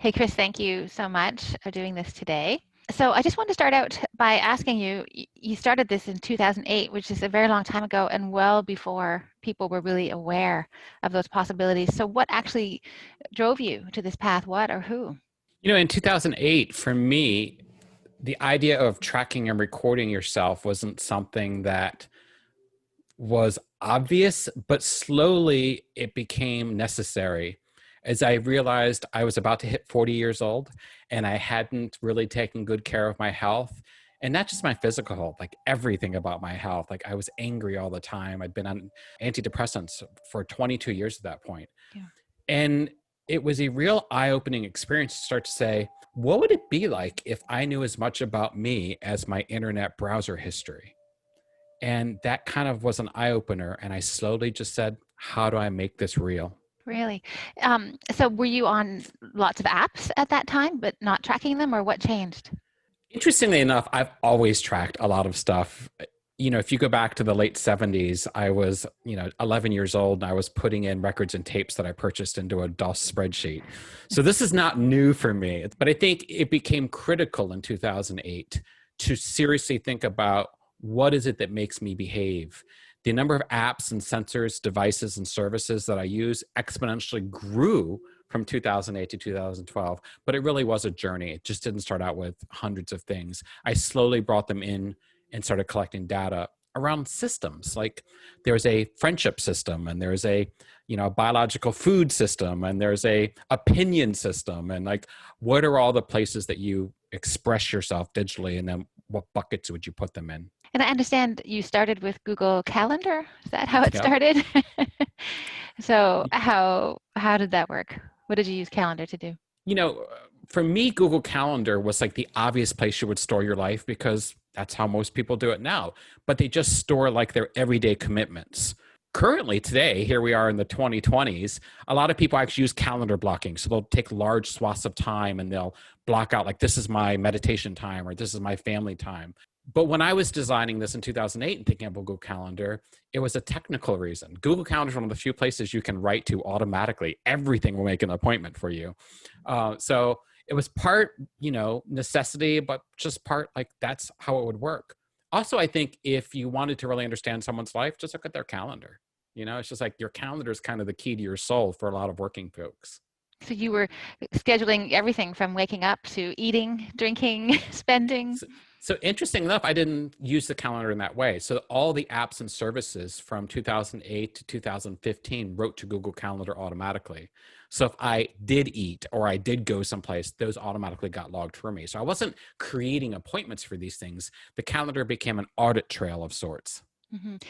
Hey, Chris, thank you so much for doing this today. So I just want to start out by asking you, you started this in 2008, which is a very long time ago and well before people were really aware of those possibilities. So what actually drove you to this path? What or who? In 2008, for me, the idea of tracking and recording yourself wasn't something that was obvious, but slowly it became necessary as I realized I was about to hit 40 years old and I hadn't really taken good care of my health. And not just my physical health, like everything about my health. Like I was angry all the time. I'd been on antidepressants for 22 years at that point. Yeah. And it was a real eye opening experience to start to say, what would it be like if I knew as much about me as my internet browser history? And that kind of was an eye opener. And I slowly just said, how do I make this real? Really? So were you on lots of apps at that time, but not tracking them, or what changed? Interestingly enough, I've always tracked a lot of stuff. If you go back to the late 70s, I was, 11 years old and I was putting in records and tapes that I purchased into a DOS spreadsheet. So this is not new for me, but I think it became critical in 2008 to seriously think about what is it that makes me behave. The number of apps and sensors, devices, and services that I use exponentially grew from 2008 to 2012, but it really was a journey. It just didn't start out with hundreds of things. I slowly brought them in and started collecting data around systems. Like there's a friendship system, and there's a biological food system, and there's a opinion system, and like what are all the places that you express yourself digitally, and then what buckets would you put them in? And I understand you started with Google Calendar. Is that how it Yep. started? So how did that work? What did you use Calendar to do? you know, for me, Google Calendar was like the obvious place you would store your life because that's how most people do it now. But they just store like their everyday commitments. Currently, today, here we are in the 2020s, a lot of people actually use calendar blocking. So they'll take large swaths of time and they'll block out, like, this is my meditation time or this is my family time. But when I was designing this in 2008 and thinking of Google Calendar, it was a technical reason. Google Calendar is one of the few places you can write to automatically. Everything will make an appointment for you. So it was part, necessity, but just part like that's how it would work. Also, I think if you wanted to really understand someone's life, just look at their calendar. It's just like your calendar is kind of the key to your soul for a lot of working folks. So you were scheduling everything from waking up to eating, drinking, spending. So interesting enough, I didn't use the calendar in that way. So all the apps and services from 2008 to 2015 wrote to Google Calendar automatically. So if I did eat or I did go someplace, those automatically got logged for me. So I wasn't creating appointments for these things. The calendar became an audit trail of sorts.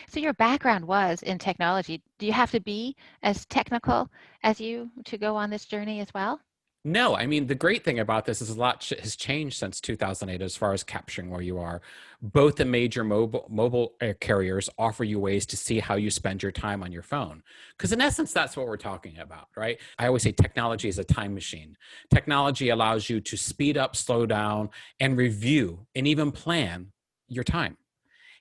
So your background was in technology. Do you have to be as technical as you to go on this journey as well? No, I mean, the great thing about this is a lot has changed since 2008 as far as capturing where you are. Both the major mobile carriers offer you ways to see how you spend your time on your phone. Because in essence, that's what we're talking about, right? I always say technology is a time machine. Technology allows you to speed up, slow down, and review and even plan your time.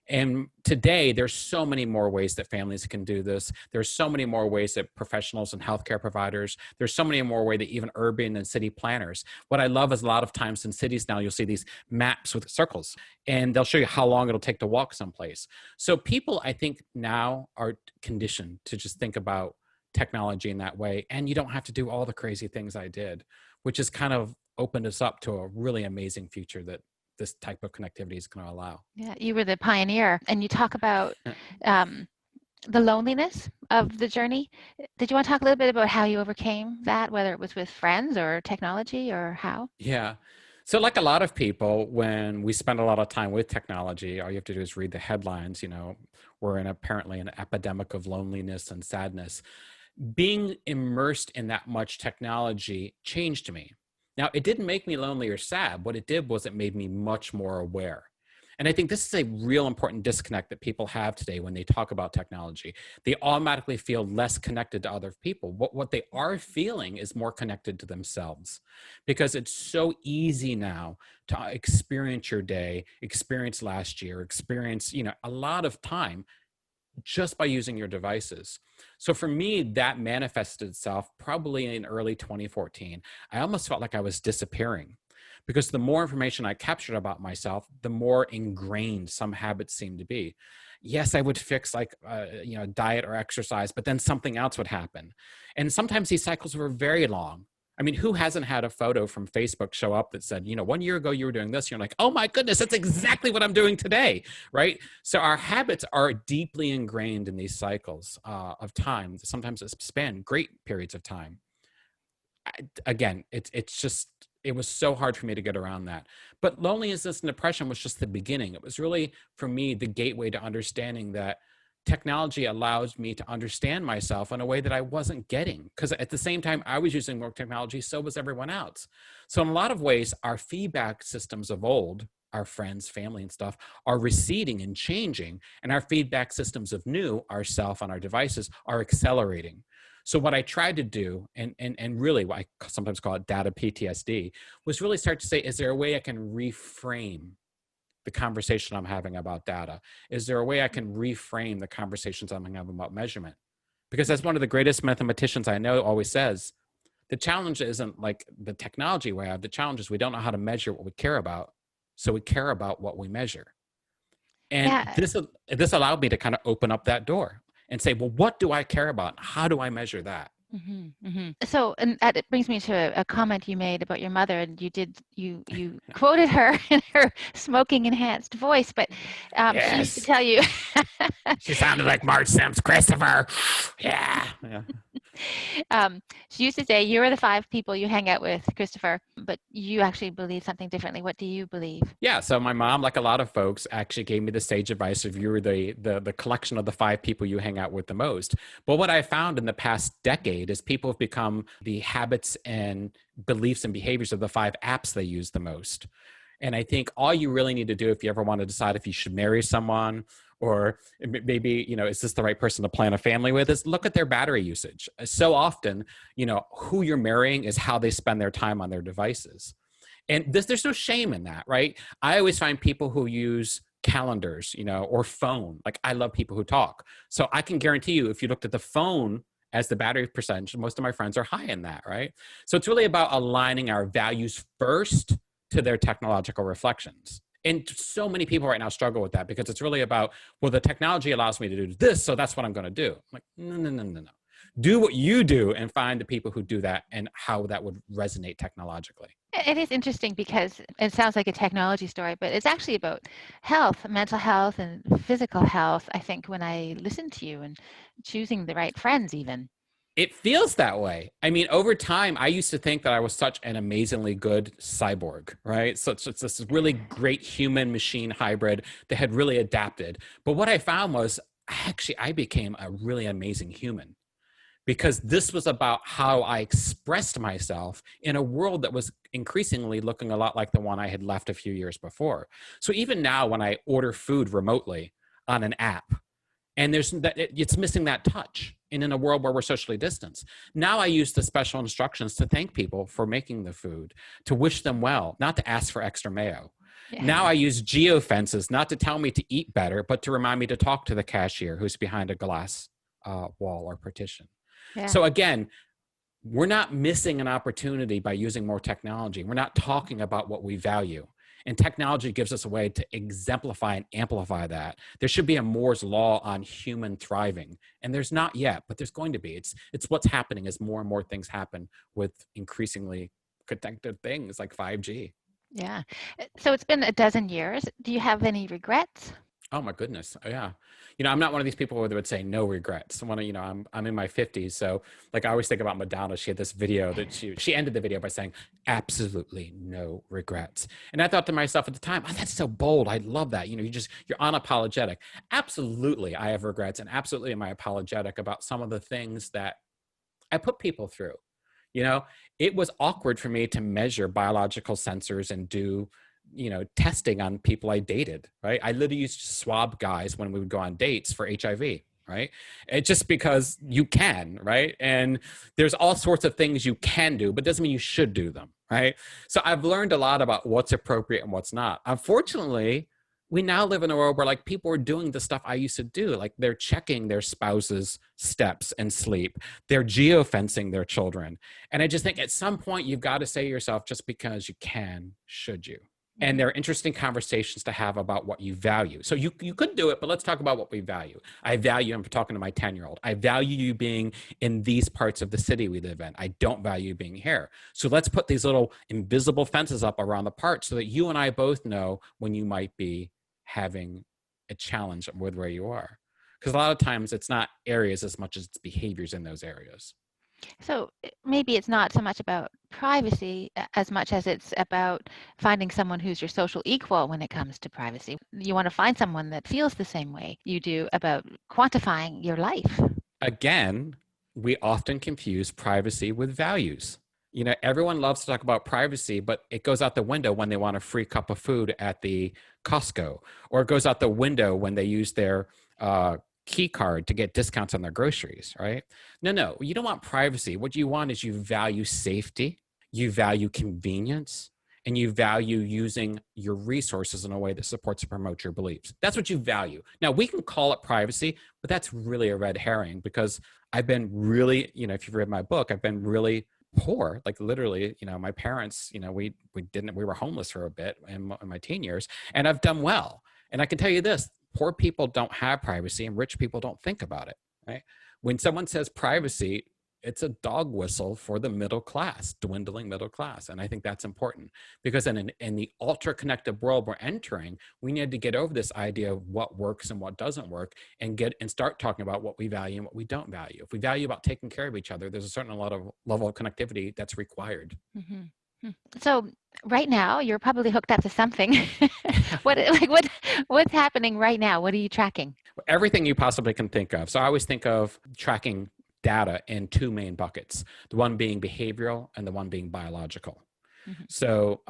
And today, there's so many more ways that families can do this. There's so many more ways that professionals and healthcare providers, there's so many more ways that even urban and city planners. What I love is a lot of times in cities now, you'll see these maps with circles, and they'll show you how long it'll take to walk someplace. So people, I think, now are conditioned to just think about technology in that way. And you don't have to do all the crazy things I did, which has kind of opened us up to a really amazing future that this type of connectivity is going to allow. Yeah, you were the pioneer, and you talk about um, the loneliness of the journey. Did you want to talk a little bit about how you overcame that, whether it was with friends or technology or how? Yeah. So, like a lot of people, when we spend a lot of time with technology, all you have to do is read the headlines. We're in apparently an epidemic of loneliness and sadness. Being immersed in that much technology changed me. Now, it didn't make me lonely or sad. What it did was it made me much more aware. And I think this is a real important disconnect that people have today when they talk about technology. They automatically feel less connected to other people. What they are feeling is more connected to themselves because it's so easy now to experience your day, experience last year, experience, a lot of time just by using your devices. So for me, that manifested itself probably in early 2014. I almost felt like I was disappearing because the more information I captured about myself, the more ingrained some habits seemed to be. Yes, I would fix like, diet or exercise, but then something else would happen. And sometimes these cycles were very long. I mean, who hasn't had a photo from Facebook show up that said, 1 year ago you were doing this? You're like, oh my goodness, that's exactly what I'm doing today, right? So our habits are deeply ingrained in these cycles of time. Sometimes it's span great periods of time. Again, it was so hard for me to get around that. But loneliness and depression was just the beginning. It was really, for me, the gateway to understanding that technology allows me to understand myself in a way that I wasn't getting. Because at the same time I was using more technology, so was everyone else. So in a lot of ways, our feedback systems of old, our friends, family, and stuff, are receding and changing. And our feedback systems of new, ourself and our devices, are accelerating. So what I tried to do, and really what I sometimes call it data PTSD, was really start to say, is there a way I can reframe the conversation I'm having about data? Is there a way I can reframe the conversations I'm having about measurement? Because as one of the greatest mathematicians I know always says, the challenge isn't like the technology we have. The challenge is we don't know how to measure what we care about. So we care about what we measure. And Yeah. this allowed me to kind of open up that door and say, well, what do I care about? How do I measure that? So, and that it brings me to a comment you made about your mother, and you quoted her in her smoking enhanced voice, but she used to Yes. tell you, She sounded like Marge Sims, Christopher. Yeah. Yeah. she used to say, "You are the five people you hang out with, Christopher," but you actually believe something differently. What do you believe? Yeah, so my mom, like a lot of folks, actually gave me the sage advice of you're the collection of the five people you hang out with the most. But what I found in the past decade is people have become the habits and beliefs and behaviors of the five apps they use the most. And I think all you really need to do if you ever want to decide if you should marry someone or maybe, is this the right person to plan a family with, is look at their battery usage. So often, who you're marrying is how they spend their time on their devices. And there's no shame in that, right? I always find people who use calendars, or phone. Like I love people who talk. So I can guarantee you, if you looked at the phone as the battery percentage, most of my friends are high in that, right? So it's really about aligning our values first to their technological reflections. And so many people right now struggle with that because it's really about, well, the technology allows me to do this, so that's what I'm going to do. I'm like, no, no, no, no, no. Do what you do and find the people who do that and how that would resonate technologically. It is interesting because it sounds like a technology story, but it's actually about health, mental health, and physical health. I think when I listen to you and choosing the right friends, even. It feels that way. I mean, over time, I used to think that I was such an amazingly good cyborg, right? So it's this really great human machine hybrid that had really adapted. But what I found was actually I became a really amazing human because this was about how I expressed myself in a world that was increasingly looking a lot like the one I had left a few years before. So even now, when I order food remotely on an app, and it's missing that touch. And in a world where we're socially distanced, now I use the special instructions to thank people for making the food, to wish them well, not to ask for extra mayo. Yeah. Now I use geofences, not to tell me to eat better, but to remind me to talk to the cashier who's behind a glass wall or partition. Yeah. So again, we're not missing an opportunity by using more technology. We're not talking about what we value. And technology gives us a way to exemplify and amplify that. There should be a Moore's law on human thriving. And there's not yet, but there's going to be. It's what's happening as more and more things happen with increasingly connected things like 5G. Yeah. So it's been a dozen years. Do you have any regrets? Oh my goodness. Yeah. I'm not one of these people that would say no regrets. I'm in my 50s. So like I always think about Madonna. She had this video that she ended the video by saying, absolutely no regrets. And I thought to myself at the time, oh, that's so bold. I love that. You're unapologetic. Absolutely. I have regrets and absolutely am I apologetic about some of the things that I put people through. It was awkward for me to measure biological sensors and do testing on people I dated, right? I literally used to swab guys when we would go on dates for HIV, right? It's just because you can, right? And there's all sorts of things you can do, but doesn't mean you should do them, right? So I've learned a lot about what's appropriate and what's not. Unfortunately, we now live in a world where like people are doing the stuff I used to do. Like they're checking their spouse's steps and sleep. They're geofencing their children. And I just think at some point you've got to say to yourself, just because you can, should you? And there are interesting conversations to have about what you value. So you could do it, but let's talk about what we value. I value, I'm talking to my 10-year-old, I value you being in these parts of the city we live in. I don't value being here. So let's put these little invisible fences up around the park so that you and I both know when you might be having a challenge with where you are. Because a lot of times it's not areas as much as it's behaviors in those areas. So maybe it's not so much about privacy as much as it's about finding someone who's your social equal when it comes to privacy. You want to find someone that feels the same way you do about quantifying your life. Again, we often confuse privacy with values. You know, everyone loves to talk about privacy, but it goes out the window when they want a free cup of food at the Costco, or it goes out the window when they use their key card to get discounts on their groceries, right? No, you don't want privacy. What you want is you value safety, you value convenience, and you value using your resources in a way that supports and promotes your beliefs. That's what you value. Now, we can call it privacy, but that's really a red herring because I've been really, you know, if you've read my book, I've been really poor, like literally, you know, my parents, you know, we were homeless for a bit in my teen years, and I've done well. And I can tell you this, poor people don't have privacy and rich people don't think about it, right? When someone says privacy, it's a dog whistle for the middle class, dwindling middle class. And I think that's important because in the ultra connected world we're entering, we need to get over this idea of what works and what doesn't work and start talking about what we value and what we don't value. If we value about taking care of each other, there's a certain level of connectivity that's required. Mm-hmm. So right now you're probably hooked up to something. What's happening right now? What are you tracking? Everything you possibly can think of. So I always think of tracking data in two main buckets, the one being behavioral and the one being biological. Mm-hmm. So,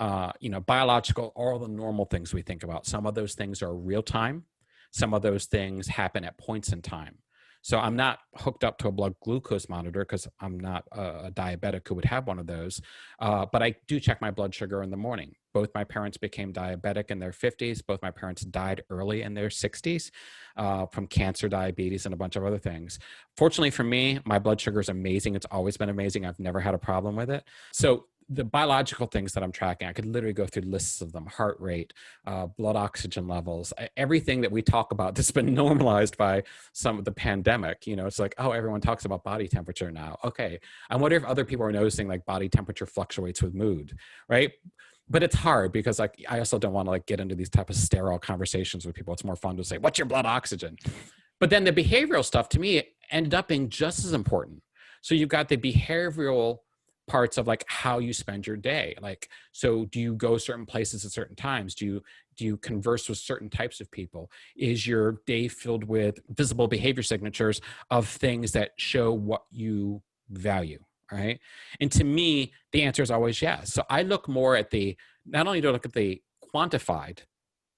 you know, biological, all the normal things we think about. Some of those things are real time. Some of those things happen at points in time. So I'm not hooked up to a blood glucose monitor because I'm not a diabetic who would have one of those. But I do check my blood sugar in the morning. Both my parents became diabetic in their 50s. Both my parents died early in their 60s from cancer, diabetes, and a bunch of other things. Fortunately for me, my blood sugar is amazing. It's always been amazing. I've never had a problem with it. So the biological things that I'm tracking, I could literally go through lists of them: heart rate, blood oxygen levels, everything that we talk about that's been normalized by some of the pandemic. You know, it's like, oh, everyone talks about body temperature now. Okay. I wonder if other people are noticing like body temperature fluctuates with mood, right? But it's hard because like I also don't want to like get into these type of sterile conversations with people. It's more fun to say, what's your blood oxygen? But then the behavioral stuff to me ended up being just as important. So you've got the behavioral parts of like how you spend your day. Like, so do you go certain places at certain times? Do you converse with certain types of people? Is your day filled with visible behavior signatures of things that show what you value? Right. And to me, the answer is always yes. So I look more at not only do I look at the quantified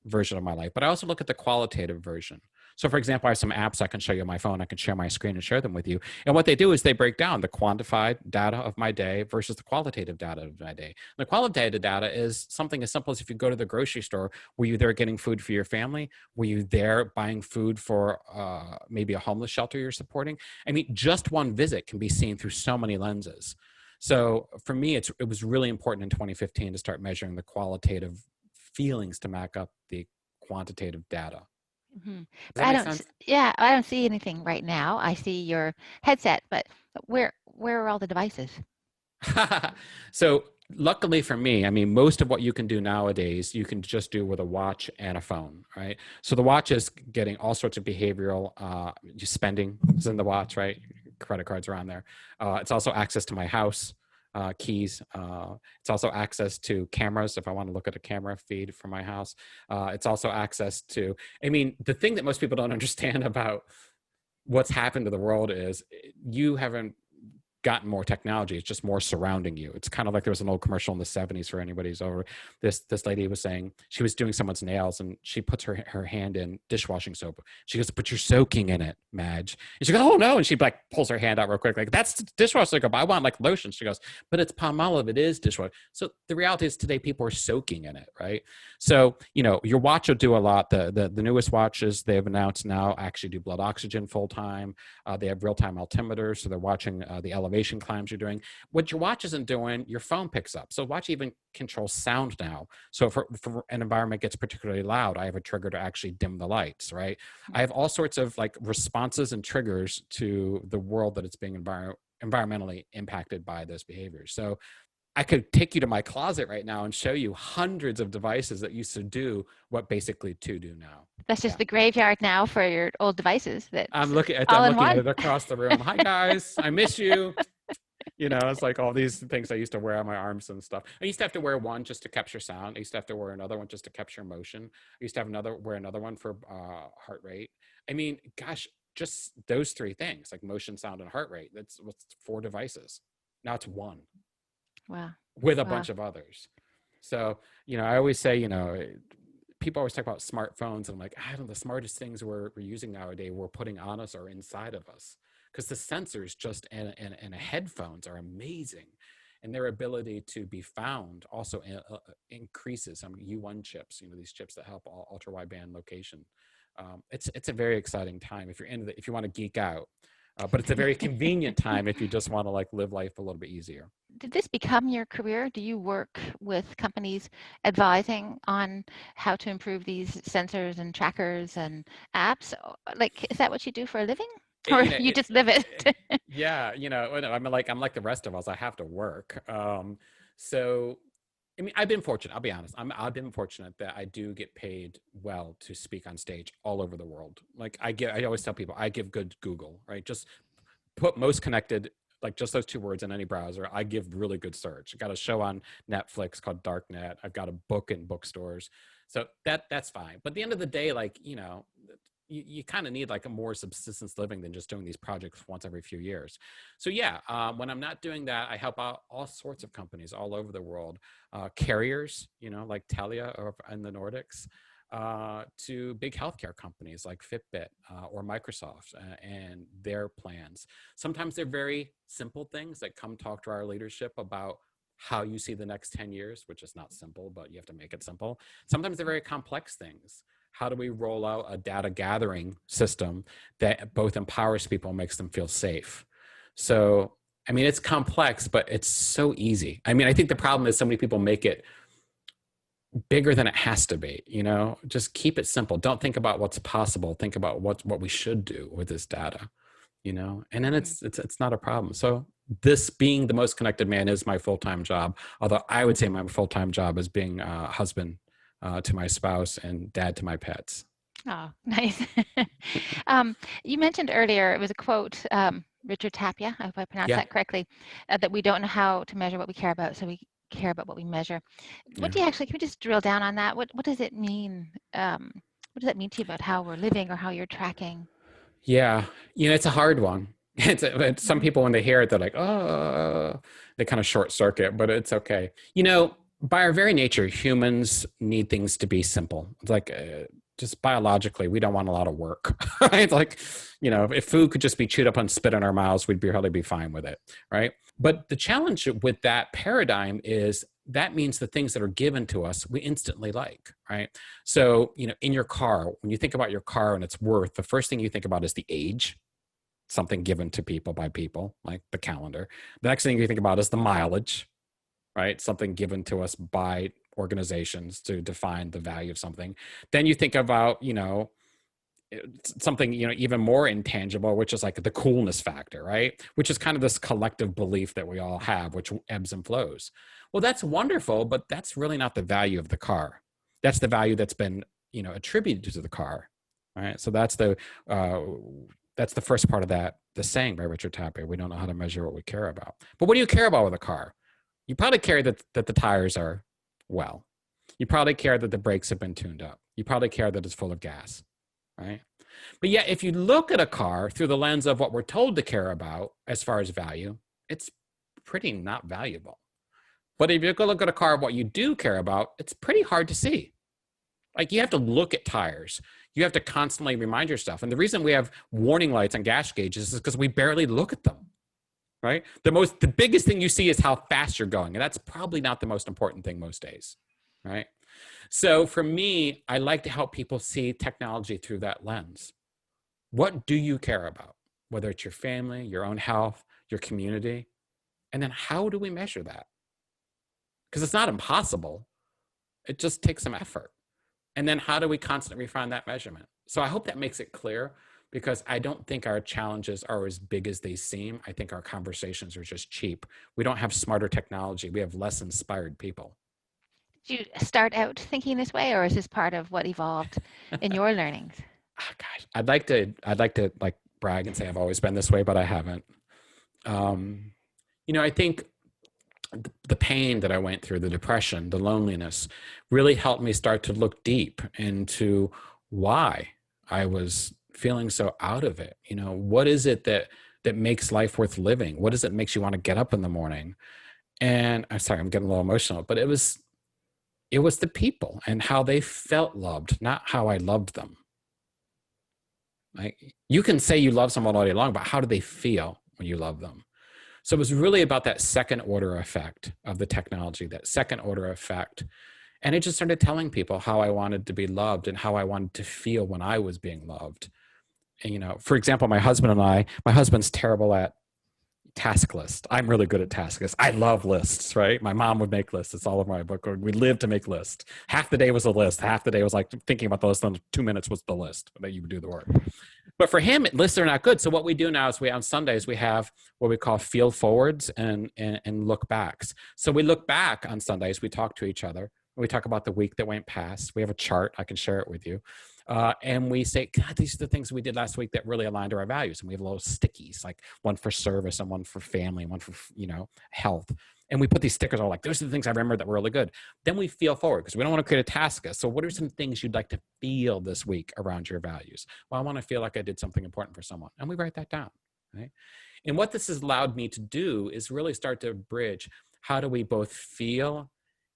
version of my life, but I also look at the qualitative version. So for example, I have some apps I can show you on my phone. I can share my screen and share them with you. And what they do is they break down the quantified data of my day versus the qualitative data of my day. The qualitative data is something as simple as if you go to the grocery store, were you there getting food for your family? Were you there buying food for maybe a homeless shelter you're supporting? I mean, just one visit can be seen through so many lenses. So for me, it was really important in 2015 to start measuring the qualitative feelings to back up the quantitative data. Mm-hmm. Does But that make sense? yeah, I don't see anything right now. I see your headset, but where are all the devices? So luckily for me, I mean, most of what you can do nowadays, you can just do with a watch and a phone, right? So the watch is getting all sorts of behavioral spending is in the watch, right? Credit cards are on there. It's also access to my house. Keys. It's also access to cameras if I want to look at a camera feed from my house. It's also access to, I mean, the thing that most people don't understand about what's happened to the world is you haven't gotten more technology. It's just more surrounding you. It's kind of like there was an old commercial in the 70s for anybody who's over. This lady was saying she was doing someone's nails and she puts her hand in dishwashing soap. She goes, "But you're soaking in it, Madge." And she goes, "Oh no." And she like pulls her hand out real quick. Like, "That's dishwashing soap. I want like lotion." She goes, "But it's Palmolive. It is dishwasher." So the reality is today people are soaking in it, right? So, your watch will do a lot. The newest watches they've announced now actually do blood oxygen full time. They have real-time altimeters, so they're watching the elevation climbs you're doing. What your watch isn't doing, your phone picks up. So watch even controls sound now. So if an environment gets particularly loud, I have a trigger to actually dim the lights, right? I have all sorts of like responses and triggers to the world that it's being environmentally impacted by those behaviors. So I could take you to my closet right now and show you hundreds of devices that used to do what basically two do now. That's just the graveyard now for your old devices. That's I'm looking at all in one. it across the room. "Hi guys, I miss you." It's like all these things I used to wear on my arms and stuff. I used to have to wear one just to capture sound. I used to have to wear another one just to capture motion. I used to have wear another one for heart rate. I mean, gosh, just those three things, like motion, sound, and heart rate. That's what's 4 devices. Now it's one. Wow. With a Wow. bunch of others. So, I always say, people always talk about smartphones. And I'm like, I don't know, the smartest things we're using nowadays, we're putting on us or inside of us. Because the sensors just and headphones are amazing. And their ability to be found also increases. U1 chips, these chips that help ultra wideband location. It's a very exciting time if you want to geek out. But it's a very convenient time if you just want to like live life a little bit easier. Did this become your career? Do you work with companies advising on how to improve these sensors and trackers and apps? Like, is that what you do for a living? Or you just live it? Yeah, I'm like the rest of us. I have to work. So I mean, I've been fortunate. I'll be honest. I've been fortunate that I do get paid well to speak on stage all over the world. Like I always tell people, I give good Google, right? Just put most connected, like just those 2 words in any browser. I give really good search. I got a show on Netflix called Darknet. I've got a book in bookstores. So that's fine. But at the end of the day, like, you kind of need like a more subsistence living than just doing these projects once every few years. So yeah, when I'm not doing that, I help out all sorts of companies all over the world, carriers, like Telia or in the Nordics, to big healthcare companies like Fitbit or Microsoft and their plans. Sometimes they're very simple things that come talk to our leadership about how you see the next 10 years, which is not simple, but you have to make it simple. Sometimes they're very complex things. How do we roll out a data gathering system that both empowers people and makes them feel safe? So, I mean, it's complex, but it's so easy. I mean, I think the problem is so many people make it bigger than it has to be, just keep it simple. Don't think about what's possible. Think about what we should do with this data, and then it's not a problem. So this being the most connected man is my full-time job. Although I would say my full-time job is being a husband to my spouse and dad to my pets. Oh, nice. You mentioned earlier, it was a quote, Richard Tapia, I hope I pronounced that correctly, that we don't know how to measure what we care about, so we care about what we measure. What do you can we just drill down on that? What does it mean? What does that mean to you about how we're living or how you're tracking? Yeah, it's a hard one. It's some people, when they hear it, they're like, oh, they kind of short circuit, but it's okay. By our very nature, humans need things to be simple. It's like just biologically, we don't want a lot of work, right? Like, if food could just be chewed up and spit in our mouths, we'd probably be fine with it, right? But the challenge with that paradigm is that means the things that are given to us, we instantly like, right? So, in your car, when you think about your car and its worth, the first thing you think about is the age, something given to people by people, like the calendar. The next thing you think about is the mileage, right? Something given to us by organizations to define the value of something. Then you think about, something, even more intangible, which is like the coolness factor, right? Which is kind of this collective belief that we all have, which ebbs and flows. Well, that's wonderful, but that's really not the value of the car. That's the value that's been, attributed to the car, right? So that's the first part of that, the saying by Richard Tapper. We don't know how to measure what we care about. But what do you care about with a car? You probably care that the tires are well. You probably care that the brakes have been tuned up. You probably care that it's full of gas, right? But yet, if you look at a car through the lens of what we're told to care about as far as value, it's pretty not valuable. But if you go look at a car of what you do care about, it's pretty hard to see. Like you have to look at tires. You have to constantly remind yourself. And the reason we have warning lights on gas gauges is because we barely look at them, right? The biggest thing you see is how fast you're going. And that's probably not the most important thing most days, right? So for me, I like to help people see technology through that lens. What do you care about? Whether it's your family, your own health, your community. And then how do we measure that? Because it's not impossible. It just takes some effort. And then how do we constantly refine that measurement? So I hope that makes it clear, because I don't think our challenges are as big as they seem. I think our conversations are just cheap. We don't have smarter technology. We have less inspired people. Did you start out thinking this way, or is this part of what evolved in your learnings? Oh, gosh, I'd like to like brag and say I've always been this way, but I haven't. I think the pain that I went through, the depression, the loneliness, really helped me start to look deep into why I was feeling so out of it. What is it that makes life worth living? What is it that makes you want to get up in the morning? And I'm sorry, I'm getting a little emotional, but it was the people and how they felt loved, not how I loved them. Like, you can say you love someone all day long, but how do they feel when you love them? So it was really about that second order effect of the technology, that second order effect. And it just started telling people how I wanted to be loved and how I wanted to feel when I was being loved. And, for example, my husband's terrible at task lists. I'm really good at task lists. I love lists, right? My mom would make lists. It's all over my book. We lived to make lists. Half the day was a list. Half the day was like thinking about the list. And 2 minutes was the list that you would do the work. But for him, lists are not good. So what we do now is on Sundays, we have what we call feel forwards and look backs. So we look back on Sundays. We talk to each other. We talk about the week that went past. We have a chart. I can share it with you. And we say, God, these are the things we did last week that really aligned to our values. And we have little stickies, like one for service and one for family and one for, health. And we put these stickers on, like, those are the things I remember that were really good. Then we feel forward, because we don't want to create a task list. So what are some things you'd like to feel this week around your values? Well, I want to feel like I did something important for someone. And we write that down, right? And what this has allowed me to do is really start to bridge, how do we both feel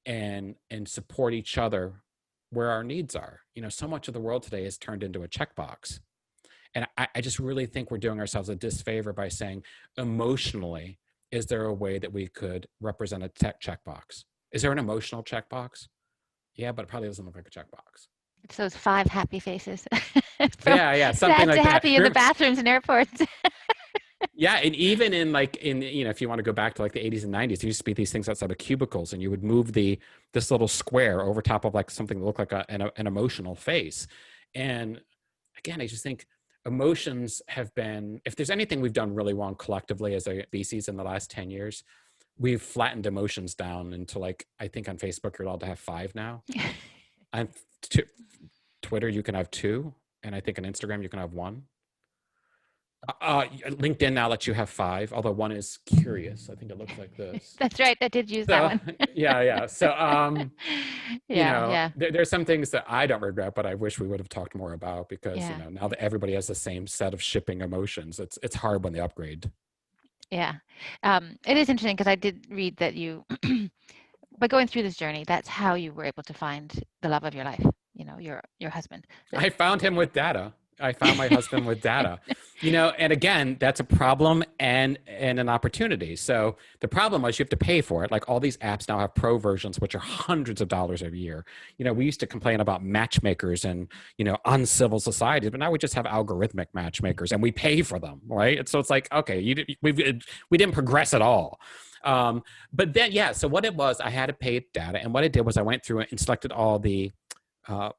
and support each other where our needs are? So much of the world today is turned into a checkbox. And I just really think we're doing ourselves a disfavor by saying, emotionally, is there a way that we could represent a tech checkbox? Is there an emotional checkbox? Yeah, but it probably doesn't look like a checkbox. It's those 5 happy faces. Yeah, something like that. Happy in the bathrooms and airports. Yeah, and even in if you want to go back to like the 80s and 90s, there used to be these things outside of cubicles, and you would move this little square over top of like something that looked like an emotional face. And again, I just think emotions have been, if there's anything we've done really wrong collectively as a species in the last 10 years, we've flattened emotions down into, like, I think on Facebook, you're allowed to have 5 now. On Twitter, you can have 2. And I think on Instagram, you can have 1. LinkedIn now lets you have 5, although 1 is curious. I think it looks like this. That's right. I did use that one. Yeah. So, yeah. There's some things that I don't regret, but I wish we would have talked more about, because, now that everybody has the same set of shipping emotions, it's hard when they upgrade. Yeah. It is interesting, because I did read that you, by going through this journey, that's how you were able to find the love of your life, your husband. I found him with data. I found my husband with data, and again, that's a problem and an opportunity. So the problem was you have to pay for it. Like, all these apps now have pro versions, which are hundreds of dollars a year. We used to complain about matchmakers and, uncivil societies, but now we just have algorithmic matchmakers and we pay for them, right? And so it's like, okay, we didn't progress at all. But then, so what it was, I had to pay data. And what I did was I went through it and selected all the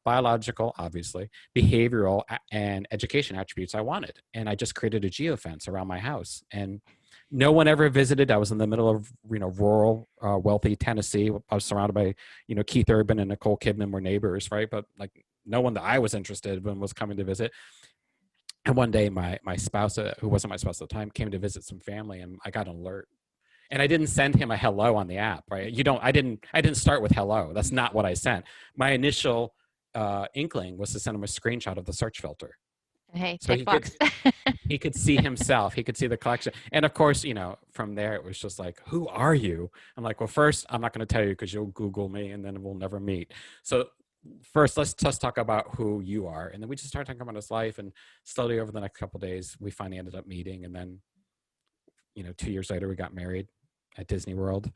biological, obviously, behavioral, and education attributes I wanted. And I just created a geofence around my house. And no one ever visited. I was in the middle of, rural, wealthy Tennessee. I was surrounded by, Keith Urban and Nicole Kidman were neighbors, right? But like, no one that I was interested in was coming to visit. And one day my spouse, who wasn't my spouse at the time, came to visit some family, and I got an alert. And I didn't send him a hello on the app, right? I didn't start with hello. That's not what I sent. My initial inkling was to send him a screenshot of the search filter. Hey, So checkbox. he could see himself. He could see the collection. And of course, from there it was just like, who are you? I'm like, well, first, I'm not going to tell you because you'll Google me and then we'll never meet. So first, let's just talk about who you are. And then we just started talking about his life. And slowly over the next couple of days, we finally ended up meeting. And then, 2 years later, we got married at Disney World.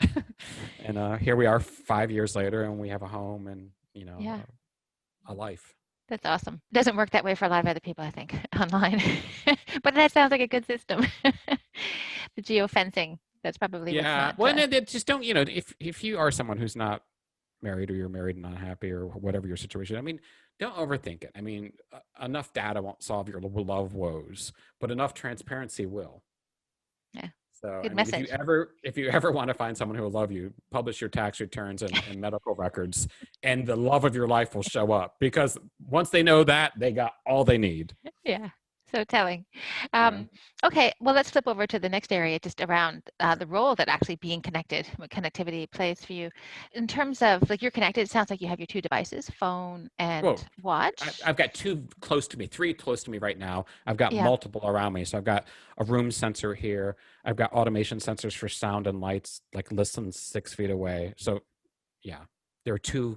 And here we are 5 years later, and we have a home and, Yeah, a life. that's awesome. Doesn't work that way for a lot of other people, I think, online. But that sounds like a good system. The geofencing, that's probably what's Yeah. not. Well, and it just don't, if you are someone who's not married or you're married and not happy or whatever your situation, I mean, don't overthink it. I mean, enough data won't solve your love woes, but enough transparency will. Yeah, So, good I mean, message. if you ever want to find someone who will love you, publish your tax returns and medical records, and the love of your life will show up because once they know that, they got all they need. Yeah, so telling. Yeah. Okay, well, let's flip over to the next area, just around the role that actually being connected, what connectivity plays for you. In terms of like you're connected, it sounds like you have your two devices, phone and Well, watch. I've got three close to me right now. I've got Yeah, multiple around me. So I've got a room sensor here. I've got automation sensors for sound and lights, like listen 6 feet away. So yeah, there are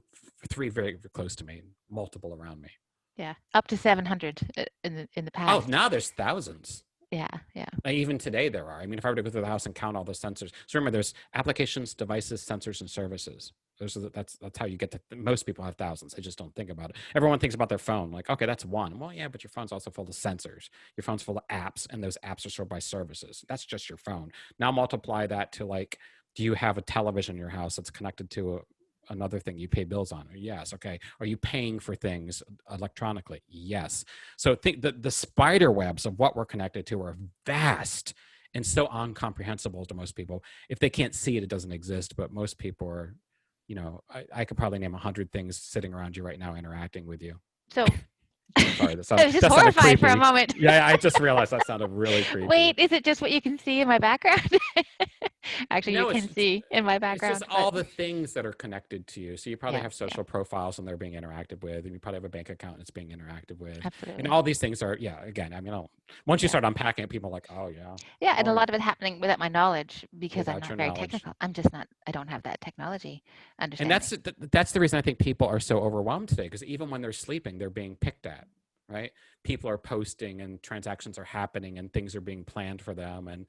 three very close to me, multiple around me. yeah, up to 700 in the Oh, past. now there's thousands. Yeah, yeah, Like even today there are. I mean, if I were to go through the house and count all the sensors, so remember, there's applications, devices, sensors, and services. That's how you get to. Most people have thousands. They just don't think about it. Everyone thinks about their phone, like, okay, that's one. Well, yeah, but your phone's also full of sensors. Your phone's full of apps, and those apps are stored by services. That's just your phone. Now multiply that to like, do you have a television in your house that's connected to another thing you pay bills on? Yes. Okay. Are you paying for things electronically? Yes. So think that the spider webs of what we're connected to are vast and so incomprehensible to most people. If they can't see it, it doesn't exist. But most people are, I could probably name 100 things sitting around you right now interacting with you. so Sorry, I was just that sounded horrified for a creepy. moment. Yeah, I just realized that sounded really creepy. Wait, is it just what you can see in my background? Actually, you No, can see in my it's just background, but all the things that are connected to you. So you probably yeah, have yeah, social profiles and they're being interacted with, and you probably have a bank account that's being interacted with, and absolutely. all these things are, yeah. Again, I mean, once you Yeah. start unpacking it, people are like, oh yeah, Yeah, and oh a yeah, lot of it happening without my knowledge because I'm without not your very knowledge. technical. I'm just not, I don't have that technology And understanding. that's the reason I think people are so overwhelmed today, because even when they're sleeping, they're being picked at, right? People are posting and transactions are happening and things are being planned for them, and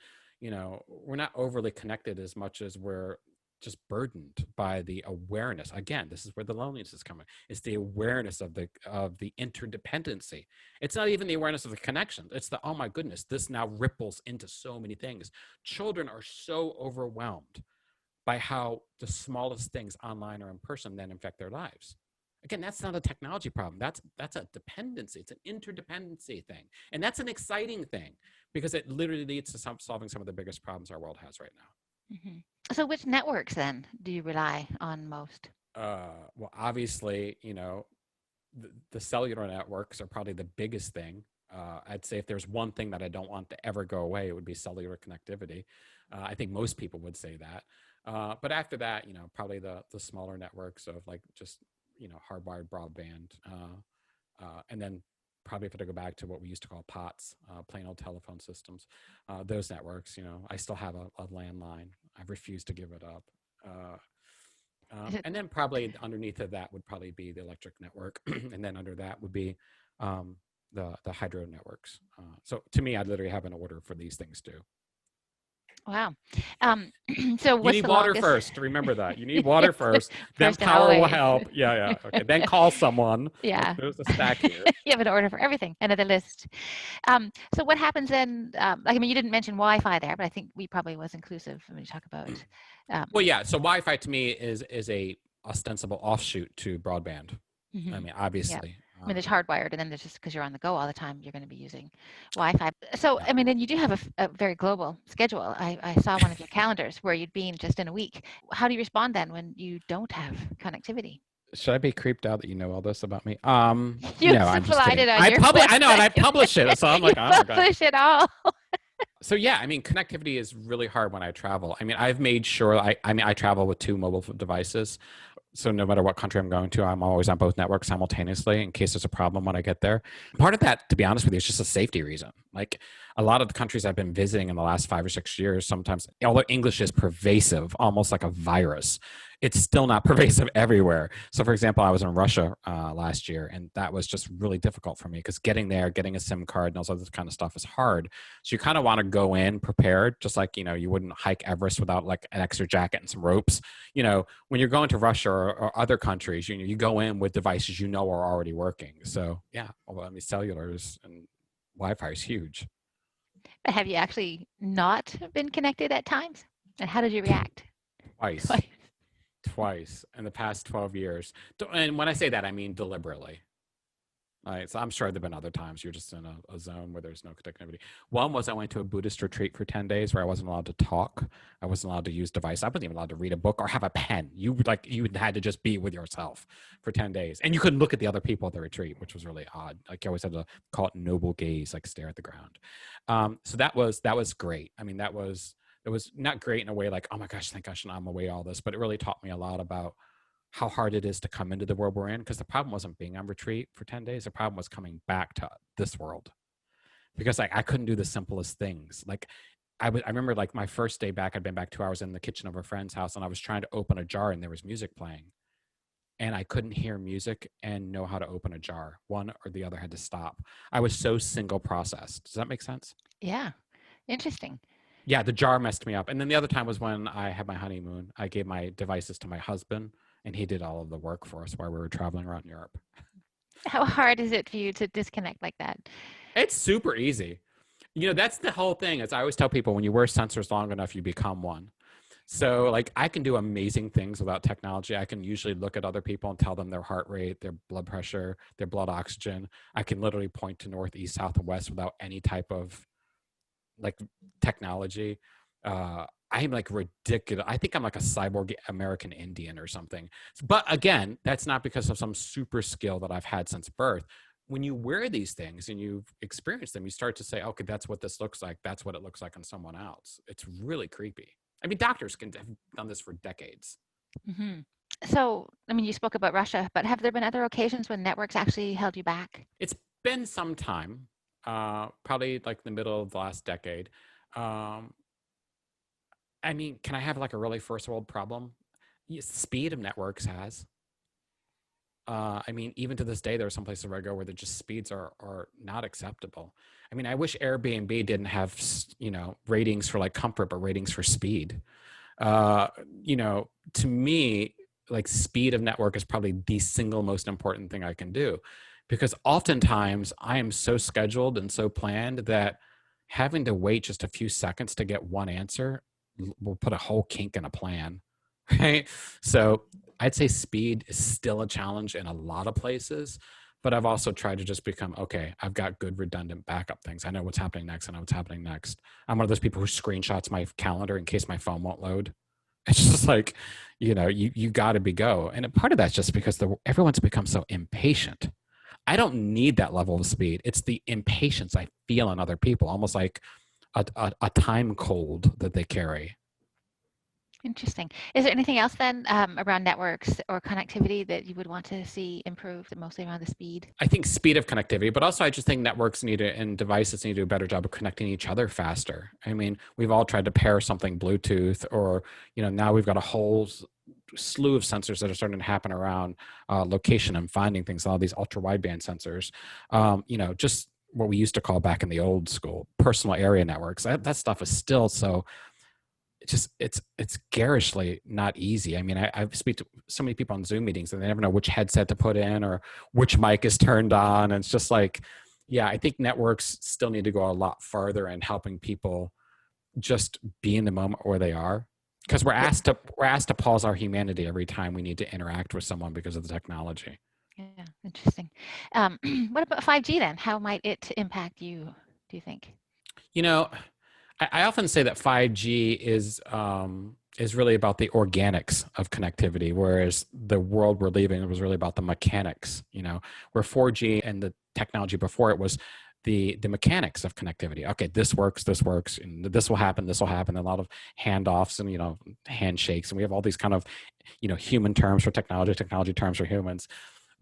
we're not overly connected as much as we're just burdened by the awareness. Again, this is where the loneliness is coming. It's the awareness of the interdependency. It's not even the awareness of the connection. It's the, oh my goodness, this now ripples into so many things. Children are so overwhelmed by how the smallest things online or in person then affect their lives. Again, that's not a technology problem. That's a dependency. It's an interdependency thing, and that's an exciting thing because it literally leads to solving some of the biggest problems our world has right now. So, which networks then do you rely on most? Well, obviously, the cellular networks are probably the biggest thing. I'd say if there's one thing that I don't want to ever go away, it would be cellular connectivity. I think most people would say that. But after that, probably the smaller networks of like just hardwired broadband, and then probably if I go back to what we used to call POTS, plain old telephone systems, those networks. I still have a landline. I refuse to give it up. Is it And then probably underneath of that would probably be the electric network, and then under that would be the hydro networks. So to me, I'd literally have an order for these things too. wow? Um, so, You what's need the water longest? first. Remember that. You need Yes, water first. Then first and power will always. help. Yeah, yeah. Okay. Then call someone. Yeah, There's a stack here. you have an order for everything. Another list. So, what happens then? Like, I mean, you didn't mention Wi-Fi there, but I think we probably was inclusive when you talk about. Um, Well, yeah. So Wi-Fi to me is a ostensible offshoot to broadband. I mhm. mean, Yeah. obviously. I mean, there's hardwired, and then there's just because you're on the go all the time, you're going to be using Wi-Fi. So, Yeah. I mean, and you do have a very global schedule. I saw one of your calendars where you'd been just in a week. How do you respond then when you don't have connectivity? Should I be creeped out that you know all this about me? You No, I'm just supplied kidding. it on your I know, and I website. publish it, so I'm You like, oh my god. publish it all. So yeah, I mean, connectivity is really hard when I travel. I mean, I've made sure I travel with two mobile devices. So no matter what country I'm going to, I'm always on both networks simultaneously in case there's a problem when I get there. Part of that, to be honest with you, is just a safety reason. Like a lot of the countries I've been visiting in the last 5 or 6 years, sometimes, although English is pervasive, almost like a virus, it's still not pervasive everywhere. So, for example, I was in Russia last year, and that was just really difficult for me because getting there, getting a SIM card, and all this kind of stuff is hard. So you kind of want to go in prepared, just like you wouldn't hike Everest without like an extra jacket and some ropes. When you're going to Russia or other countries, you go in with devices are already working. So yeah, well, I mean, cellular and Wi-Fi is huge. But have you actually not been connected at times? And how did you react? Twice, Twice. twice in the past 12 years. And when I say that, I mean deliberately. So I'm sure there've been other times you're just in a zone where there's no connectivity. One was I went to a Buddhist retreat for 10 days where I wasn't allowed to talk. I wasn't allowed to use device. I wasn't even allowed to read a book or have a pen. You had to just be with yourself for 10 days. And you couldn't look at the other people at the retreat, which was really odd. Like you always had to call it noble gaze, like stare at the ground. So that was great. I mean, it was not great in a way like, oh my gosh, thank gosh, I'm away all this, but it really taught me a lot about how hard it is to come into the world we're in, because the problem wasn't being on retreat for 10 days. The problem was coming back to this world, because like I couldn't do the simplest things. Like I remember like my first day back, I'd been back 2 hours in the kitchen of a friend's house, and I was trying to open a jar and there was music playing, and I couldn't hear music and know how to open a jar. One or the other had to stop. I was so single processed. Does that make sense? Yeah. Interesting. Yeah, the jar messed me up. And then the other time was when I had my honeymoon. I gave my devices to my husband, and he did all of the work for us while we were traveling around Europe. How hard is it for you to disconnect like that? It's super easy. That's the whole thing. As I always tell people, when you wear sensors long enough, you become one. So like I can do amazing things without technology. I can usually look at other people and tell them their heart rate, their blood pressure, their blood oxygen. I can literally point to north, east, south, and west without any type of like technology. I'm like ridiculous. I think I'm like a cyborg American Indian or something. But again, that's not because of some super skill that I've had since birth. When you wear these things and you've experienced them, you start to say, okay, that's what this looks like. That's what it looks like on someone else. It's really creepy. I mean, doctors have done this for decades. Hmm. So, I mean, you spoke about Russia, but have there been other occasions when networks actually held you back? It's been some time, probably like the middle of the last decade. Um, I mean, can I have like a really first world problem? Yes, speed of networks has. I mean, even to this day, there are some places where I go where the just speeds are not acceptable. I mean, I wish Airbnb didn't have ratings for like comfort, but ratings for speed. Uh, to me, like speed of network is probably the single most important thing I can do, because oftentimes I am so scheduled and so planned that having to wait just a few seconds to get one answer will put a whole kink in a plan, right? So I'd say speed is still a challenge in a lot of places, but I've also tried to just become, okay, I've got good redundant backup things. I know what's happening next. I know what's happening next. I'm one of those people who screenshots my calendar in case my phone won't load. It's just like, you got to be go. And part of that's just because everyone's become so impatient. I don't need that level of speed. It's the impatience I feel in other people, almost like a time cold that they carry. Interesting. Is there anything else then around networks or connectivity that you would want to see improved, mostly around the speed? I think speed of connectivity, but also I just think networks and devices need to do a better job of connecting each other faster. I mean, we've all tried to pair something Bluetooth, or now we've got a whole slew of sensors that are starting to happen around location and finding things. All these ultra wideband sensors, just what we used to call back in the old school personal area networks. That stuff is still so. It's garishly not easy. I mean, I speak to so many people on Zoom meetings and they never know which headset to put in or which mic is turned on. And it's just like, yeah, I think networks still need to go a lot farther in helping people just be in the moment where they are. Because we're asked to pause our humanity every time we need to interact with someone because of the technology. Yeah, interesting. What about 5G then? How might it impact you, do you think? I often say that 5G is really about the organics of connectivity, whereas the world we're leaving was really about the mechanics. Where 4G and the technology before it was the mechanics of connectivity. Okay, this works, and this will happen, a lot of handoffs and, handshakes. And we have all these kind of, human terms for technology terms for humans.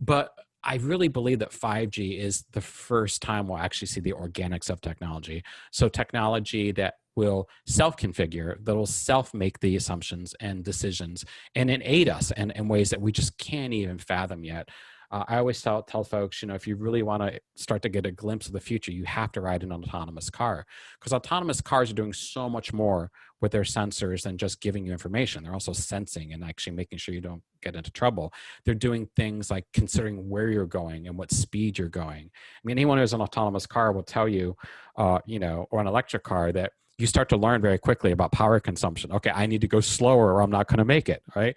But I really believe that 5G is the first time we'll actually see the organics of technology. So technology that will self-configure, that will self-make the assumptions and decisions and aid us in ways that we just can't even fathom yet. I always tell folks, if you really want to start to get a glimpse of the future, you have to ride in an autonomous car, because autonomous cars are doing so much more with their sensors than just giving you information. They're also sensing and actually making sure you don't get into trouble. They're doing things like considering where you're going and what speed you're going. I mean, anyone who's an autonomous car will tell you, or an electric car, that you start to learn very quickly about power consumption. Okay, I need to go slower or I'm not going to make it, right?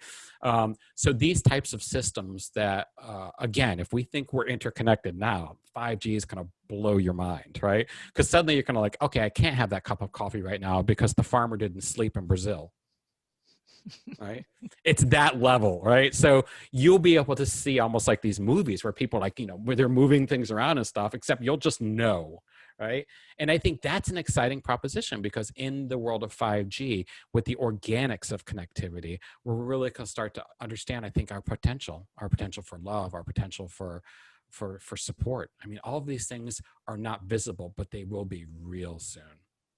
So these types of systems that, again, if we think we're interconnected now, 5G is going to blow your mind, right? Because suddenly you're kind of like, okay, I can't have that cup of coffee right now because the farmer didn't sleep in Brazil, right? It's that level, right? So you'll be able to see almost like these movies where people like, where they're moving things around and stuff, except you'll just know, right? And I think that's an exciting proposition, because in the world of 5G, with the organics of connectivity, we're really going to start to understand, I think, our potential for love, our potential for support. I mean, all of these things are not visible, but they will be real soon.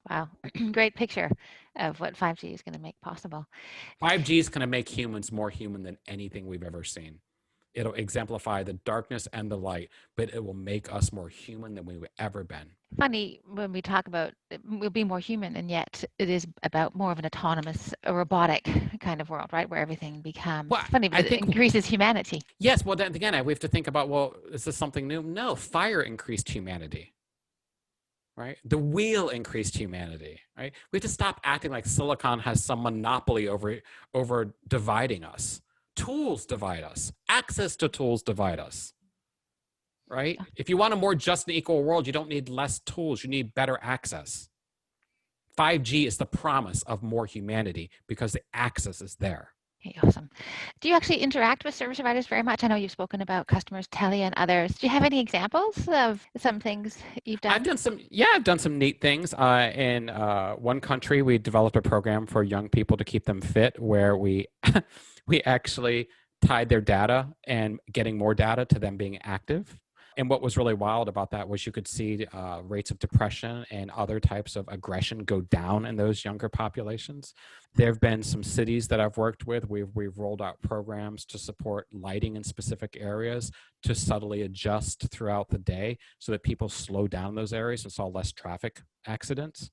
Wow, great picture of what 5G is going to make possible. 5G is going to make humans more human than anything we've ever seen. It'll exemplify the darkness and the light, but it will make us more human than we've ever been. Funny when we talk about we'll be more human, and yet it is about more of an autonomous, a robotic kind of world, right? Where everything becomes funny, but it increases humanity. Yes. Well, then again, we have to think about, well, is this something new? No, fire increased humanity. Right? The wheel increased humanity, right? We have to stop acting like silicon has some monopoly over dividing us. Tools divide us. Access to tools divide us, right? If you want a more just and equal world, you don't need less tools. You need better access. 5G is the promise of more humanity because the access is there. Okay, awesome. Do you actually interact with service providers very much? I know you've spoken about customers, Telia and others. Do you have any examples of some things you've done? I've done some neat things. In one country, we developed a program for young people to keep them fit, where we we actually tied their data and getting more data to them being active. And what was really wild about that was you could see rates of depression and other types of aggression go down in those younger populations. There have been some cities that I've worked with. We've rolled out programs to support lighting in specific areas to subtly adjust throughout the day so that people slow down those areas and saw less traffic accidents.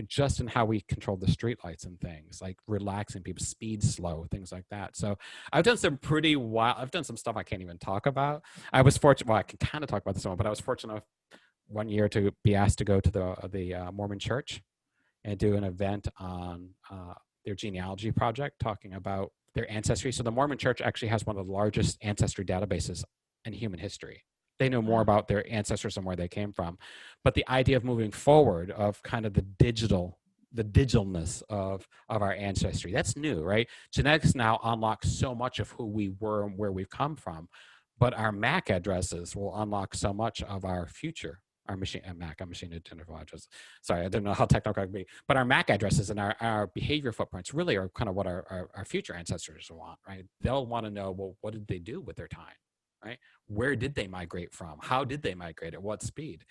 Just in how we control the streetlights and things, like relaxing people, speed slow, things like that. So I've done some pretty wild, I've done some stuff I can't even talk about. I was fortunate, well, I can kind of talk about this one, but I was fortunate one year to be asked to go to the Mormon church and do an event on their genealogy project, talking about their ancestry. So the Mormon church actually has one of the largest ancestry databases in human history. They know more about their ancestors and where they came from. But the idea of moving forward, of kind of the digitalness of our ancestry, that's new, right? Genetics now unlocks so much of who we were and where we've come from. But our MAC addresses will unlock so much of our future. Our machine identifier addresses. Sorry, I don't know how technical I can be. But our MAC addresses and our behavior footprints really are kind of what our future ancestors want, right? They'll want to know, well, what did they do with their time? Right? Where did they migrate from? How did they migrate? At what speed?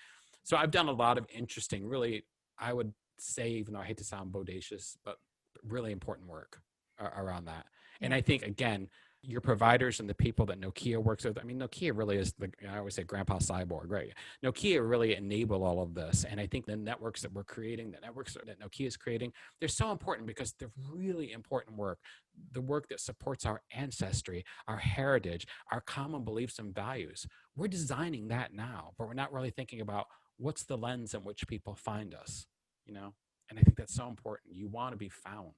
So I've done a lot of interesting, really, I would say, even though I hate to sound bodacious, but really important work around that. And I think, again, your providers and the people that Nokia works with, I mean, Nokia really is I always say Grandpa Cyborg, right? Nokia really enable all of this. And I think the networks that we're creating, the networks that Nokia is creating, they're so important because they're really important work. The work that supports our ancestry, our heritage, our common beliefs and values. We're designing that now, but we're not really thinking about what's the lens in which people find us, And I think that's so important. You want to be found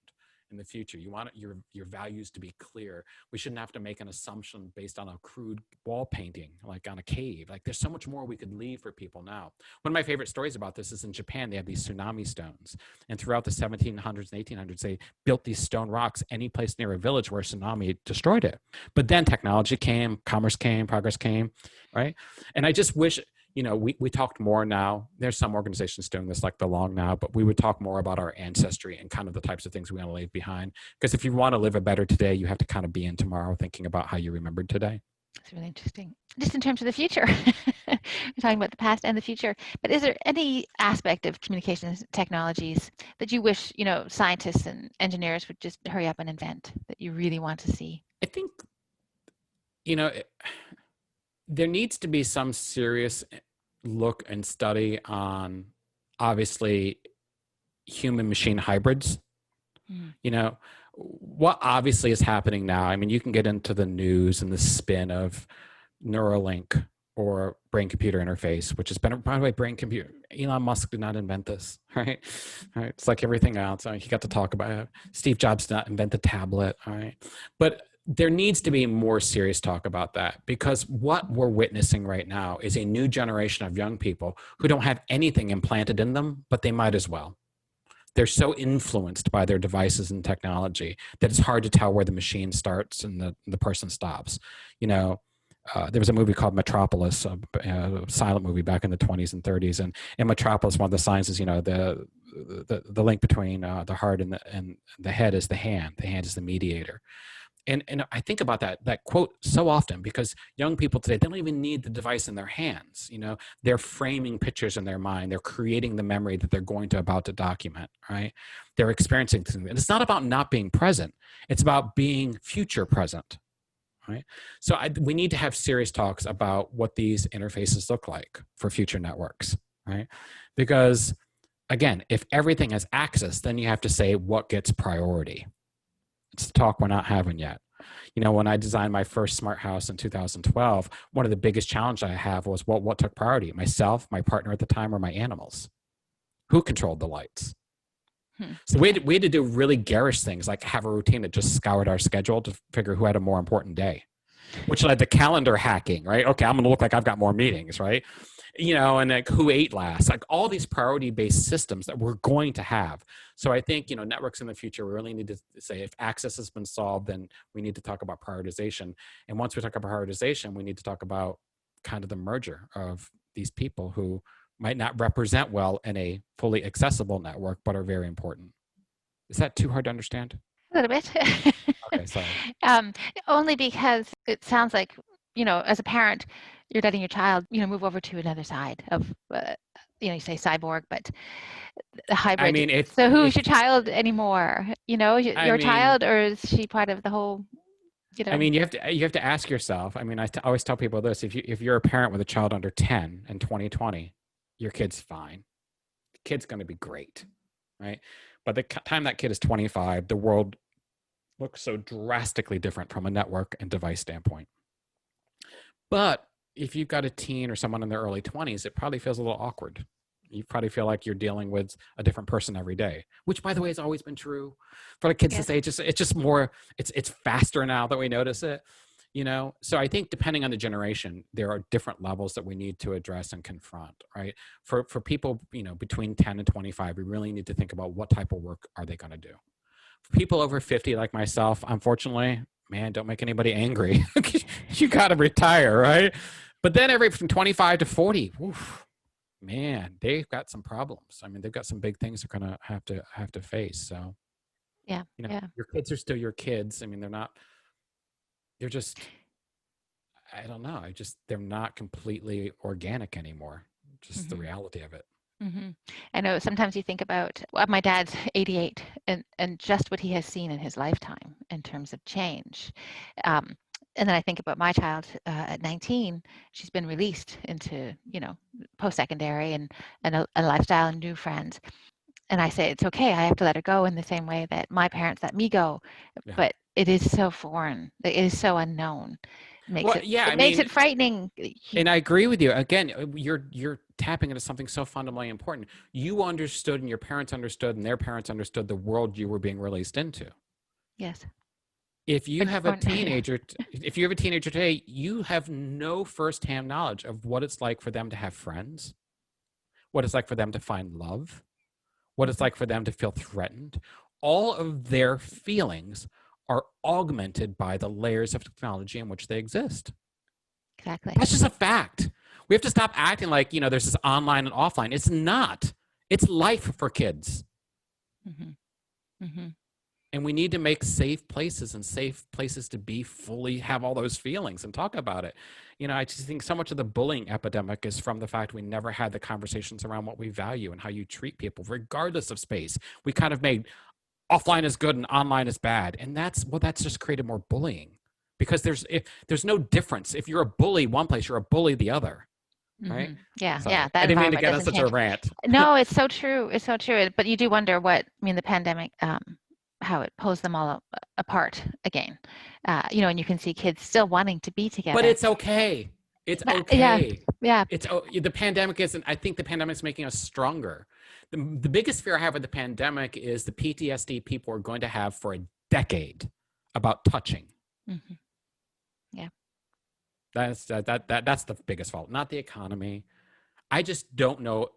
in the future. You want your values to be clear. We shouldn't have to make an assumption based on a crude wall painting, like on a cave. Like there's so much more we could leave for people now. One of my favorite stories about this is in Japan. They have these tsunami stones. And throughout the 1700s and 1800s, they built these stone rocks any place near a village where a tsunami destroyed it. But then technology came, commerce came, progress came, right? And I just wish, we talked more now. There's some organizations doing this like Belong Now, but we would talk more about our ancestry and kind of the types of things we want to leave behind. Because if you want to live a better today, you have to kind of be in tomorrow thinking about how you remembered today. It's really interesting. Just in terms of the future, we're talking about the past and the future. But is there any aspect of communications technologies that you wish, scientists and engineers would just hurry up and invent that you really want to see? I think, you know, there needs to be some serious look and study on, obviously, human machine hybrids. Mm. What obviously is happening now, I mean, you can get into the news and the spin of Neuralink or brain computer interface, which has been, by the way, brain computer. Elon Musk did not invent this, right? All right. It's like everything else. He got to talk about it. Steve Jobs did not invent the tablet. All right. But there needs to be more serious talk about that, because what we're witnessing right now is a new generation of young people who don't have anything implanted in them, but they might as well. They're so influenced by their devices and technology that it's hard to tell where the machine starts and the person stops. There was a movie called Metropolis, a silent movie back in the 20s and 30s. And in Metropolis, one of the signs is, the link between the heart and the head is the hand. The hand is the mediator. And I think about that quote so often, because young people today, they don't even need the device in their hands. They're framing pictures in their mind. They're creating the memory that they're about to document, right? They're experiencing things. And it's not about not being present. It's about being future present, right? So we need to have serious talks about what these interfaces look like for future networks, right? Because, again, if everything has access, then you have to say what gets priority. It's the talk we're not having yet. When I designed my first smart house in 2012, one of the biggest challenges I have was what took priority? Myself, my partner at the time, or my animals? Who controlled the lights? So we had to do really garish things, like have a routine that just scoured our schedule to figure who had a more important day, which led to calendar hacking, right? Okay, I'm going to look like I've got more meetings, right? And like who ate last, like all these priority-based systems that we're going to have. So I think, networks in the future, we really need to say if access has been solved, then we need to talk about prioritization. And once we talk about prioritization, we need to talk about kind of the merger of these people who might not represent well in a fully accessible network, but are very important. Is that too hard to understand? A little bit. Okay, sorry. Only because it sounds like, as a parent, you're letting your child, move over to another side of, you say cyborg, but the hybrid. I mean, so who's your child anymore? Your mean, child, or is she part of the whole? I mean, you have to ask yourself. I mean, I always tell people this: if you're a parent with a child under 10 in 2020, your kid's fine. The kid's going to be great, right? By the time that kid is 25, the world looks so drastically different from a network and device standpoint. But if you've got a teen or someone in their early 20s, it probably feels a little awkward. You probably feel like you're dealing with a different person every day, which, by the way, has always been true for the kids this age. It's just more, it's faster now that we notice it, So I think depending on the generation, there are different levels that we need to address and confront, right? For people, between 10 and 25, we really need to think about what type of work are they going to do. For people over 50 like myself, unfortunately, man, don't make anybody angry. You got to retire, right? But then from 25 to 40, oof, man, they've got some problems. I mean, they've got some big things they're going to have to face. So, your kids are still your kids. I mean, they're just, I don't know. They're not completely organic anymore. Just the reality of it. Mm-hmm. I know sometimes you think about, my dad's 88 and just what he has seen in his lifetime in terms of change. And then I think about my child at 19, she's been released into, post-secondary and a lifestyle and new friends. And I say, it's okay. I have to let her go in the same way that my parents let me go. Yeah. But it is so foreign. It is so unknown. It makes it frightening. And I agree with you. Again, you're tapping into something so fundamentally important. You understood, and your parents understood, and their parents understood the world you were being released into. Yes. If you have a teenager, today, you have no firsthand knowledge of what it's like for them to have friends, what it's like for them to find love, what it's like for them to feel threatened. All of their feelings are augmented by the layers of technology in which they exist. Exactly. That's just a fact. We have to stop acting like, there's this online and offline. It's not. It's life for kids. Mm-hmm. Mm-hmm. And we need to make safe places to be fully have all those feelings and talk about it. I just think so much of the bullying epidemic is from the fact we never had the conversations around what we value and how you treat people, regardless of space. We kind of made offline is good and online is bad. And that's just created more bullying, because there's no difference. If you're a bully one place, you're a bully the other. Right. Mm-hmm. Yeah, yeah, Sorry. I that didn't mean to environment get on doesn't such a change. rant. No, it's so true. It's so true. But you do wonder the pandemic, how it pulls them all apart again. And you can see kids still wanting to be But together. it's okay. It's Yeah, okay. yeah. The pandemic isn't. I think the pandemic is making us stronger. The biggest fear I have with the pandemic is the PTSD people are going to have for a decade about touching. Mm-hmm. Yeah. That's the biggest fault, not the economy. I just don't know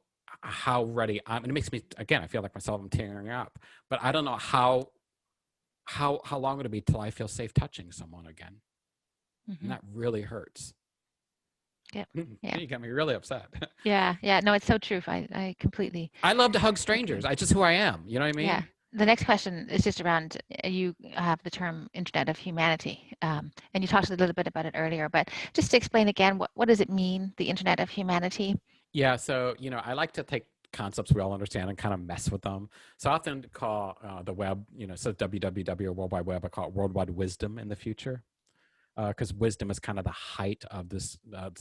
how ready I'm. And it makes me, again, I feel like myself. I'm tearing up, but I don't know how long it'll be till I feel safe touching someone again, Mm-hmm. and that really hurts. Yep. Yeah. You got me really upset. Yeah. Yeah. No, it's so true. I completely I love to hug agree. strangers. I just who I am. You know what I Yeah. mean? The next question is just around, you have the term Internet of Humanity, and you talked a little bit about it earlier, but just to explain again, what does it mean, the Internet of Humanity? Yeah. So, I like to take concepts we all understand and kind of mess with them. So I often call the web, so www or World Wide Web, I call it worldwide wisdom in the future. Because wisdom is kind of the height of this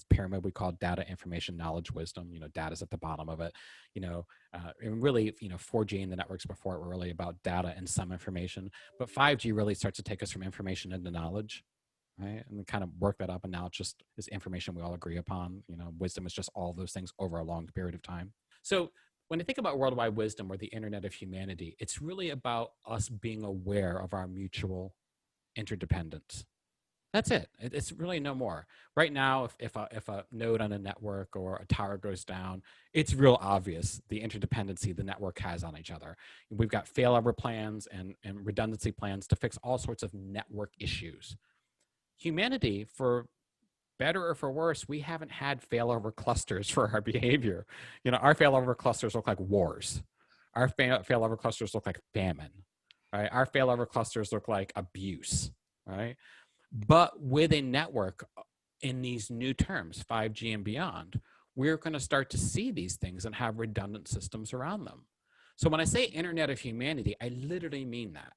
pyramid we call data, information, knowledge, wisdom. Data's at the bottom of it. And really, 4G and the networks before it were really about data and some information. But 5G really starts to take us from information into knowledge, right? And we kind of work that up, and now it's just this information we all agree upon. Wisdom is just all those things over a long period of time. So when I think about worldwide wisdom or the Internet of Humanity, it's really about us being aware of our mutual interdependence. That's it. It's really no more. Right now, if a node on a network or a tower goes down, it's real obvious the interdependency the network has on each other. We've got failover plans and redundancy plans to fix all sorts of network issues. Humanity, for better or for worse, we haven't had failover clusters for our behavior. Our failover clusters look like wars. Our failover clusters look like famine. Right? Our failover clusters look like abuse. Right? But with a network in these new terms, 5G and beyond, we're going to start to see these things and have redundant systems around them. So when I say Internet of Humanity, I literally mean that.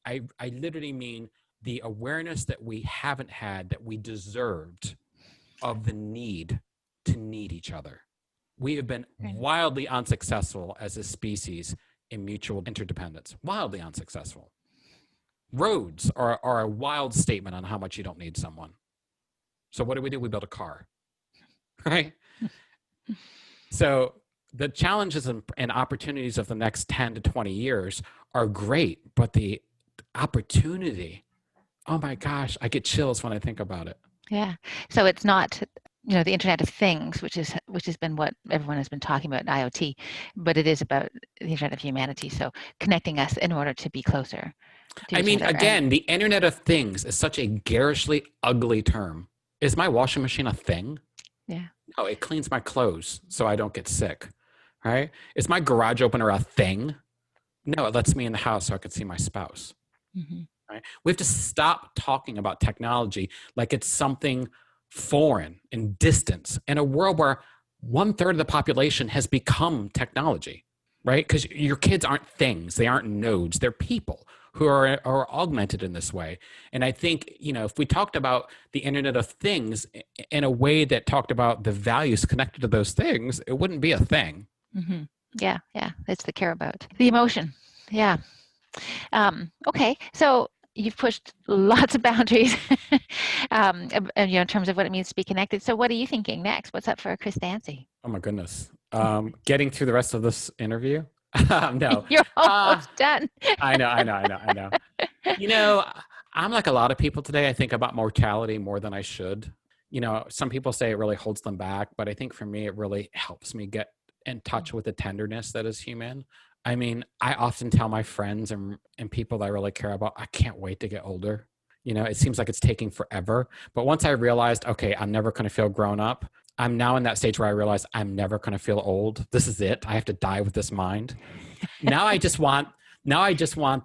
I literally mean the awareness that we haven't had, that we deserved, of the need to need each other. We have been wildly unsuccessful as a species in mutual interdependence, wildly unsuccessful. Roads are a wild statement on how much you don't need someone. So what do? We build a car, right? So the challenges and opportunities of the next 10 to 20 years are great, but the opportunity, oh my gosh, I get chills when I think about it. Yeah. So it's not, the Internet of Things, which has been what everyone has been talking about, IoT, but it is about the Internet of Humanity. So connecting us in order to be closer to each other. Again, the Internet of Things is such a garishly ugly term. Is my washing machine a thing? Yeah. No, it cleans my clothes so I don't get sick, right? Is my garage opener a thing? No, it lets me in the house so I can see my spouse. Mm-hmm. Right? We have to stop talking about technology like it's something foreign and distant in a world where 1/3 of the population has become technology, right? Because your kids aren't things. They aren't nodes. They're people who are augmented in this way. And I think, if we talked about the Internet of Things in a way that talked about the values connected to those things, it wouldn't be a thing. Mm-hmm. Yeah. Yeah. It's the care about. The emotion. Yeah. Okay. So you've pushed lots of boundaries in terms of what it means to be connected. So what are you thinking next? What's up for Chris Dancy? Oh my goodness. Getting through the rest of this interview. No. You're almost done. I know. I'm like a lot of people today. I think about mortality more than I should. Some people say it really holds them back, but I think for me, it really helps me get in touch with the tenderness that is human. I mean, I often tell my friends and people that I really care about, I can't wait to get older. It seems like it's taking forever. But once I realized, okay, I'm never going to feel grown up, I'm now in that stage where I realize I'm never going to feel old. This is it. I have to die with this mind. Now I just want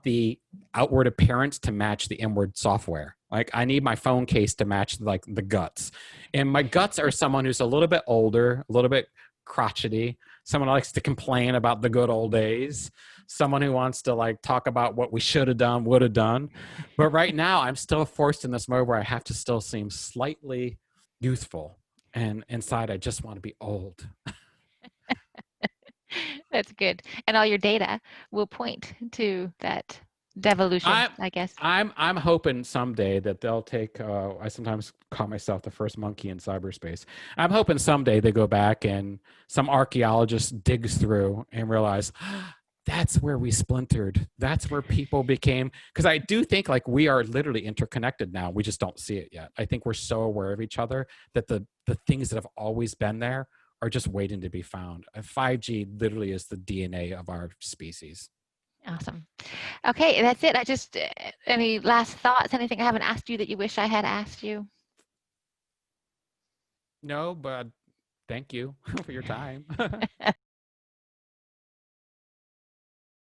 the outward appearance to match the inward software. Like I need my phone case to match like the guts. And my guts are someone who's a little bit older, a little bit crotchety, someone who likes to complain about the good old days, someone who wants to like talk about what we should have done, would have done. But right now I'm still forced in this mode where I have to still seem slightly youthful. And inside I just want to be old. That's good. And all your data will point to that devolution, I I guess. I'm hoping someday that they'll take. I sometimes call myself the first monkey in cyberspace. I'm hoping someday they go back and some archaeologist digs through and realize that's where we splintered. That's where people became. Because I do think like we are literally interconnected now. We just don't see it yet. I think we're so aware of each other that the things that have always been there are just waiting to be found. 5G literally is the DNA of our species. Awesome. Okay, that's it. I just, any last thoughts? Anything I haven't asked you that you wish I had asked you? No, but thank you for your time.